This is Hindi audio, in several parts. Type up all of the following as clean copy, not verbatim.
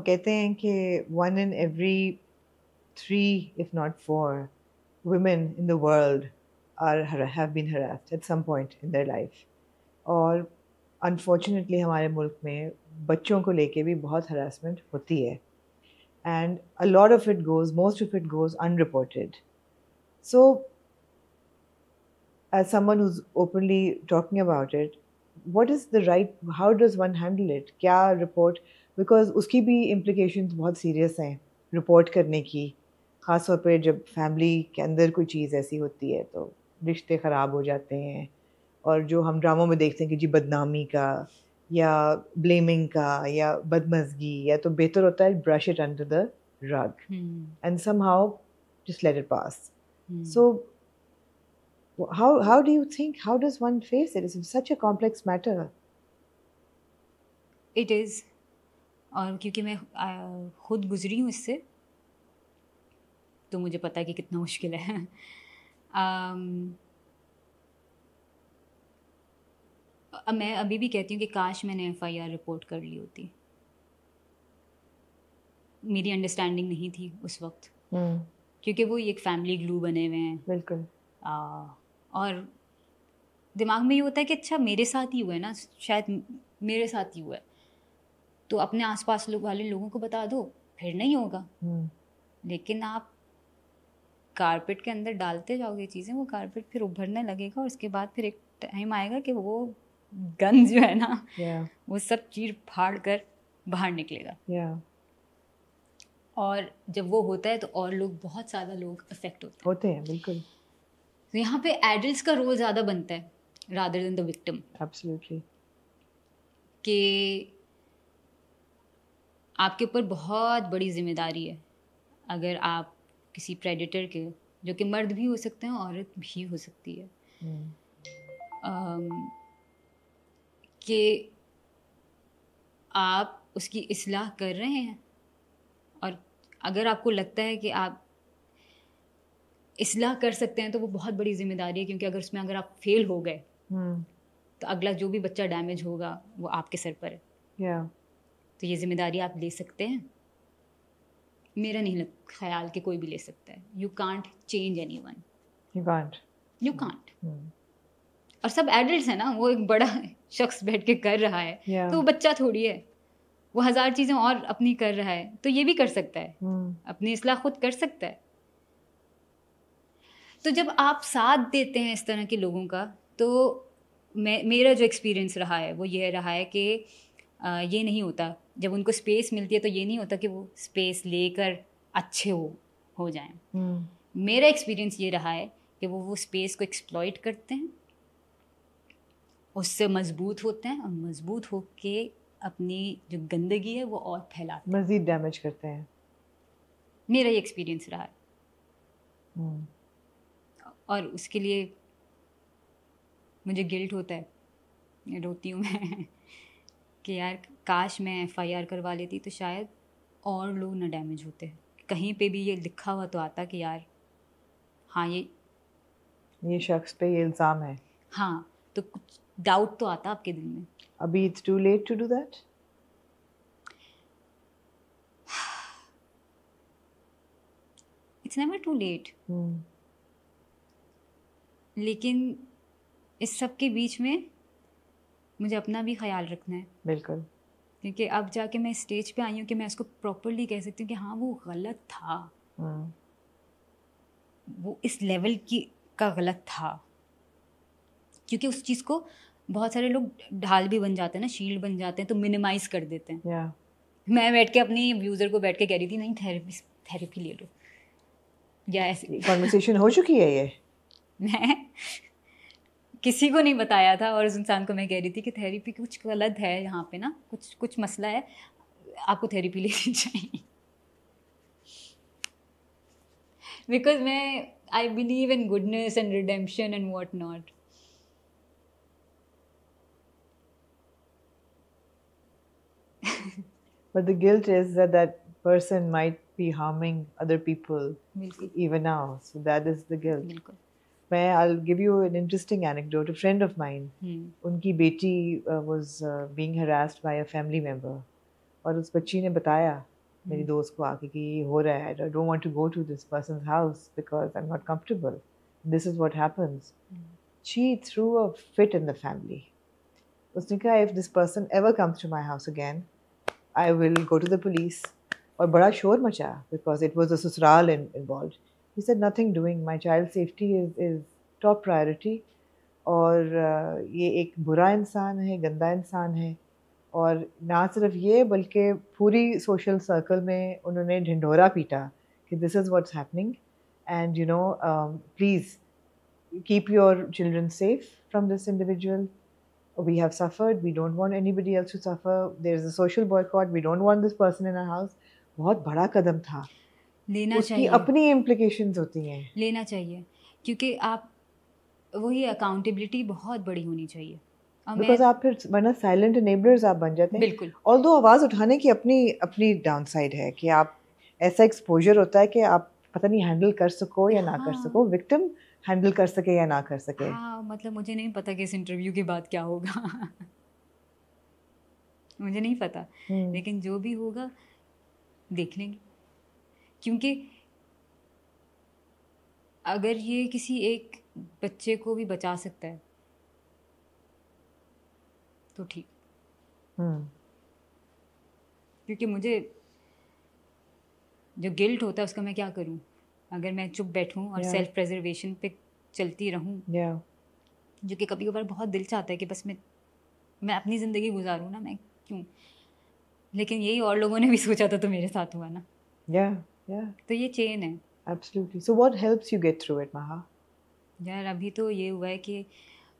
कहते हैं कि 1 in every 3 if not 4 women in the world have been harassed at some point in their life. और unfortunately हमारे मुल्क में बच्चों को लेके भी बहुत harassment होती है, and most of it goes unreported. So as someone who's openly talking about it, how does one handle it? क्या report, because उसकी भी implications बहुत serious हैं report करने की, ख़ास तौर पे जब family के अंदर कोई चीज़ ऐसी होती है तो रिश्ते ख़राब हो जाते हैं, और जो हम ड्रामों में देखते हैं कि जी बदनामी का या ब्लेमिंग का या बदमज़गी, या तो बेहतर होता है brush it under the rug and somehow just let it pass. So how do you think, how does one face it? It's such a complex matter. It is. और क्योंकि मैं खुद गुजरी हूँ इससे, तो मुझे पता है कि कितना मुश्किल है. मैं अभी भी कहती हूँ कि काश मैंने FIR रिपोर्ट कर ली होती. मेरी अंडरस्टैंडिंग नहीं थी उस वक्त, क्योंकि वो एक फैमिली ग्लू बने हुए हैं. बिल्कुल. और दिमाग में ये होता है कि अच्छा मेरे साथ ही हुआ है ना, शायद मेरे साथ ही हुआ है, तो अपने आसपास वाले लोगों को बता दो, फिर नहीं होगा. लेकिन आप कारपेट के अंदर डालते जाओगे चीज़ें, वो कारपेट फिर उभरने लगेगा, और उसके बाद फिर एक टाइम आएगा कि वो गन जो है ना, वो सब चीर फाड़ कर बाहर निकलेगा. और जब वो होता है तो और लोग, बहुत ज़्यादा लोग अफेक्ट होते हैं. बिल्कुल. तो यहाँ पे एडल्ट्स का रोल ज़्यादा बनता है rather than the victim. Absolutely. कि आपके ऊपर बहुत बड़ी जिम्मेदारी है अगर आप किसी प्रेडेटर के, जो कि मर्द भी हो सकते हैं, औरत भी हो सकती है, कि आप उसकी इस्लाह कर रहे हैं. और अगर आपको लगता है कि आप इस्लाह कर सकते हैं तो वो बहुत बड़ी जिम्मेदारी है, क्योंकि अगर आप फेल हो गए तो अगला जो भी बच्चा डैमेज होगा वो आपके सर पर है. तो ये जिम्मेदारी आप ले सकते हैं. मेरा नहीं ख्याल कि कोई भी ले सकता है. You can't change anyone. You can't. और सब एडल्ट्स हैं ना, वो एक बड़ा शख्स बैठ के कर रहा है, तो वो बच्चा थोड़ी है, वो 1000 चीज़ें और अपनी कर रहा है, तो ये भी कर सकता है. अपनी इस्लाह खुद कर सकता है. तो जब आप साथ देते हैं इस तरह के लोगों का, तो मेरा जो एक्सपीरियंस रहा है वो ये रहा है कि ये नहीं होता, जब उनको स्पेस मिलती है तो ये नहीं होता कि वो स्पेस लेकर अच्छे हो जाएं. मेरा एक्सपीरियंस ये रहा है कि वो स्पेस को एक्सप्लॉइट करते हैं, उससे मजबूत होते हैं, और मजबूत होके अपनी जो गंदगी है वो और फैलाते हैं, मज़ीद डैमेज करते हैं. मेरा ये एक्सपीरियंस रहा है. और उसके लिए मुझे गिल्ट होता है, रोती हूँ मैं कि यार काश मैं FIR करवा लेती तो शायद और लोग ना डैमेज होते. कहीं पे भी ये लिखा हुआ तो आता कि यार हाँ ये शख्स पे ये इल्ज़ाम है, हाँ, तो कुछ डाउट तो आता आपके दिल में. अभी it's too late to do that? It's never too late. लेकिन इस सब के बीच में मुझे अपना भी ख्याल रखना है. बिल्कुल. क्योंकि अब जाके मैं स्टेज पे आई हूँ कि मैं उसको प्रॉपरली कह सकती हूँ कि हाँ वो गलत था. वो इस लेवल का गलत था, क्योंकि उस चीज़ को बहुत सारे लोग ढाल भी बन जाते हैं ना, शील्ड बन जाते हैं, तो मिनिमाइज कर देते हैं. मैं बैठ के अपनी अब्यूज़र को बैठ के कह रही थी, नहीं थेरेपी ले लो, या ऐसे कॉन्वर्सेशन हो चुकी है ये. मैं किसी को नहीं बताया था, और उस इंसान को मैं कह रही थी कि थेरेपी कुछ गलत है यहाँ पे ना, कुछ मसला है, आपको थेरेपी लेनी चाहिए. Because I believe in goodness and redemption and what not. But the guilt is that person might be harming other people even now. So that is the guilt. I'll give you an interesting anecdote. A friend of mine, उनकी बेटी was being harassed by a family member, और उस बच्ची ने बताया मेरी दोस्त को आके कि ये हो रहा है, I don't want to go to this person's house because I'm not comfortable. This is what happens. She threw a fit in the family. उसने कहा if this person ever comes to my house again, I will go to the police. और बड़ा शोर मचा because it was a ससुराल involved. He said nothing doing. My child's safety is top priority. और ये एक बुरा इंसान है, गंदा इंसान है, और ना सिर्फ ये बल्कि पूरी सोशल सर्कल में उन्होंने ढिंढोरा पीटा कि this is what's happening and you know please keep your children safe from this individual. We have suffered. We don't want anybody else to suffer. There's a social boycott. We don't want this person in our house. बहुत बड़ा कदम था. लेना उसकी चाहिए. अपनी implications होती हैं. लेना चाहिए क्योंकि आप वही अकाउंटेबिलिटी बहुत बड़ी होनी चाहिए. बिकॉज आप फिर वरना साइलेंट एनेबलर्स आप बन जाते हैं. बिल्कुल. ऑल्दो आवाज़ उठाने की अपनी अपनी डाउन साइड है कि आप ऐसा एक्सपोजर होता है कि आप पता नहीं हैंडल कर सको या ना कर सको, विक्टिम हैंडल कर सके या ना कर सके. हाँ, मतलब मुझे नहीं पता कि इस इंटरव्यू के बाद क्या होगा. मुझे नहीं पता, लेकिन जो भी होगा देख लेंगे. क्योंकि अगर ये किसी एक बच्चे को भी बचा सकता है तो ठीक. क्योंकि मुझे जो गिल्ट होता है उसका मैं क्या करूं अगर मैं चुप बैठूं और सेल्फ प्रेजर्वेशन पे चलती रहूं. जो कि कभी कभार बहुत दिल चाहता है कि बस मैं अपनी ज़िंदगी गुजारूं ना, मैं क्यों. लेकिन यही और लोगों ने भी सोचा था तो मेरे साथ हुआ ना. तो ये चेन है. Absolutely. So what helps you get through it, Maha? यार अभी तो ये हुआ है कि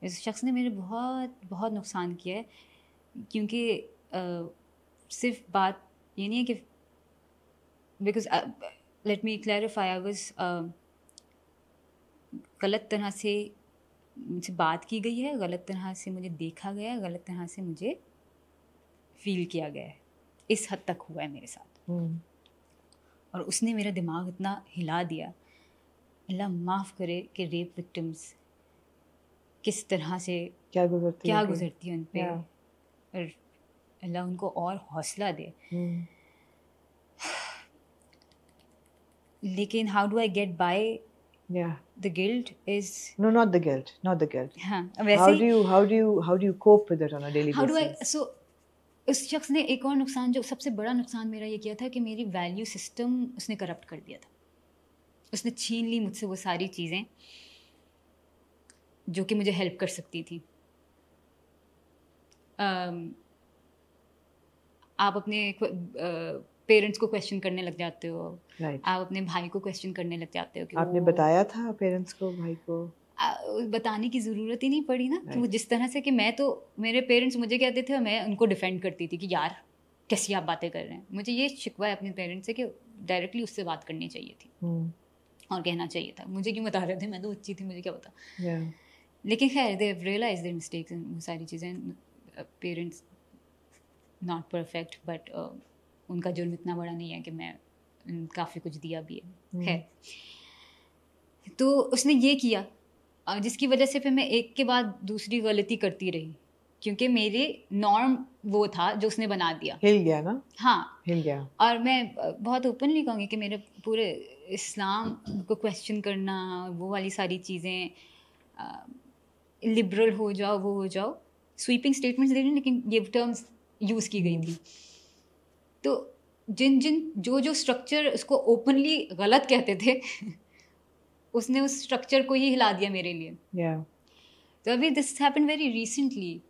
इस शख्स ने मेरे बहुत बहुत नुकसान किया है. क्योंकि सिर्फ बात ये नहीं है कि because let me clarify, I was गलत तरह से मुझसे बात की गई है, गलत तरह से मुझे देखा गया है, गलत तरह से मुझे फील किया गया है. इस हद तक हुआ है मेरे साथ. और उसने मेरा दिमाग इतना हिला दिया. अल्लाह माफ़ करे कि रेप विक्टिम्स किस तरह से क्या गुजरती है उन पे. और अल्लाह उनको और हौसला दे. लेकिन how do I get by the guilt is not the guilt. हाँ, how do you cope with it on a daily basis? So उस शख्स ने एक और नुकसान, जो सबसे बड़ा नुकसान मेरा ये किया था कि मेरी वैल्यू सिस्टम उसने करप्ट कर दिया था. उसने छीन ली मुझसे वो सारी चीज़ें जो कि मुझे हेल्प कर सकती थी. आप अपने पेरेंट्स को क्वेश्चन करने लग जाते हो. आप अपने भाई को क्वेश्चन करने लग जाते हो कि आपने बताया था पेरेंट्स को, भाई को? बताने की ज़रूरत ही नहीं पड़ी ना. कि वो जिस तरह से कि मैं तो मेरे पेरेंट्स मुझे कहते थे और मैं उनको डिफेंड करती थी कि यार कैसी आप बातें कर रहे हैं. मुझे ये शिकवा है अपने पेरेंट्स से कि डायरेक्टली उससे बात करनी चाहिए थी और कहना चाहिए था. मुझे क्यों बता रहे थे, मैं तो बच्ची थी, मुझे क्या पता. लेकिन खैर दे रियलाइज देयर मिस्टेक्स एंड वो सारी चीज़ें. पेरेंट्स नॉट परफेक्ट बट उनका जुर्म इतना बड़ा नहीं है कि मैं काफ़ी कुछ दिया भी है. तो उसने ये किया जिसकी वजह से फिर मैं एक के बाद दूसरी गलती करती रही. क्योंकि मेरे नॉर्म वो था जो उसने बना दिया. हिल गया ना. हाँ, हिल गया. और मैं बहुत ओपनली कहूँगी कि मेरे पूरे इस्लाम को क्वेश्चन करना, वो वाली सारी चीज़ें, लिबरल हो जाओ, वो हो जाओ, स्वीपिंग स्टेटमेंट्स दे रही, लेकिन ये टर्म्स यूज़ की गई थी. तो जो स्ट्रक्चर उसको ओपनली गलत कहते थे उसने उस स्ट्रक्चर को ही हिला दिया मेरे लिए. तो अभी this happened very recently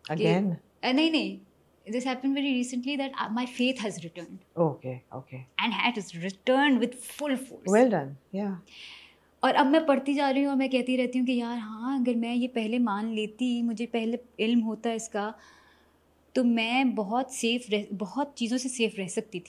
again. नहीं, this happened very recently that my faith has returned. Okay. And has returned with full force. Well done. Yeah. और अब मैं पढ़ती जा रही हूँ और मैं कहती रहती हूँ कि यार हाँ, अगर मैं ये पहले मान लेती, मुझे पहले इल्म होता इसका, तो मैं बहुत चीज़ों से सेफ रह सकती थी.